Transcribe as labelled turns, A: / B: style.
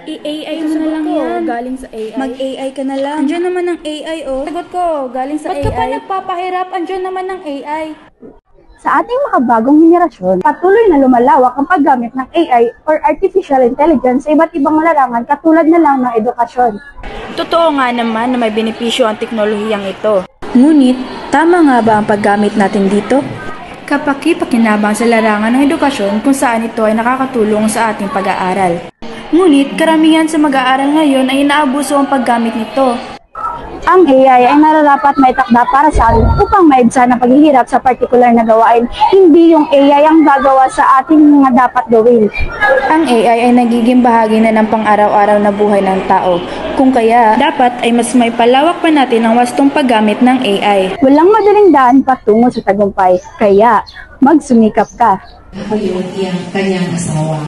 A: I-AI mo na lang yan. Galing sa AI.
B: Mag-AI ka na lang. Andiyan naman ang AI, oh.
A: Sagot ko, galing sa AI. Ba't ka pa nagpapahirap? Andiyan naman ang AI.
C: Sa ating makabagong henerasyon, patuloy na lumalawak ang paggamit ng AI or Artificial Intelligence sa iba't ibang larangan katulad na lang ng edukasyon.
A: Totoo nga naman na may benepisyo ang teknolohiyang ito.
B: Ngunit, tama nga ba ang paggamit natin dito?
A: Kapaki-pakinabang sa larangan ng edukasyon kung saan ito ay nakakatulong sa ating pag-aaral. Ngunit, karamihan sa mag-aaral ngayon ay inaabuso ang paggamit nito.
C: Ang AI ay nararapat maitakda para sa atin upang maibsan ang paghihirap sa partikular na gawain, hindi yung AI ang gagawa sa ating mga dapat gawin.
A: Ang AI ay nagiging bahagi na ng pang-araw-araw na buhay ng tao. Kung kaya, dapat ay mas may palawak pa natin ang wastong paggamit ng AI.
C: Walang madaling daan patungo sa tagumpay, kaya magsumikap ka.
D: Ako yung kanyang asawa.